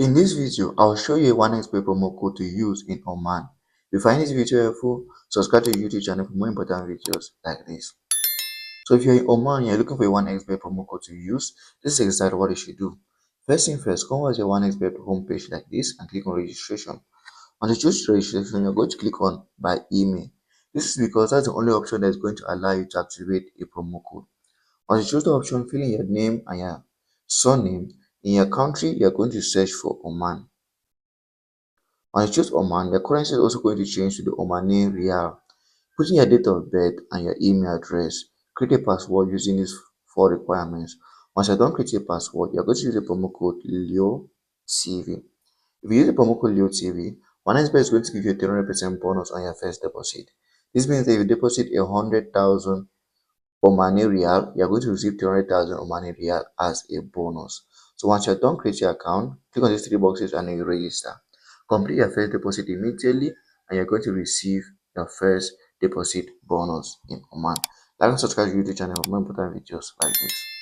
In this video, I'll show you a 1xbet promo code to use in Oman. If you find this video helpful, subscribe to the YouTube channel for more important videos like this. So if you're in Oman and you're looking for a 1xbet promo code to use, this is exactly what you should do. First thing first, come over to your 1xbet homepage like this and click on registration. On the choose registration, you're going to click on by email. This is because that's the only option that's going to allow you to activate a promo code. Once you choose the option, fill in your name and your surname. In your country, you're going to search for Oman. When you choose Oman, the currency is also going to change to the Omani Rial. Put in your date of birth and your email address. Create a password using these four requirements. Once you're done creating a password, you're going to use the promo code LEOTV. If you use the promo code LEOTV, OneXBet is going to give you a 300% bonus on your first deposit. This means that if you deposit 100,000 Omani Real, you're going to receive 300,000 Omani Real as a bonus. So once you're done creating your account, click on these three boxes and you register. Complete your first deposit immediately and you're going to receive your first deposit bonus in Oman. Like and subscribe to the YouTube channel for more important videos like this.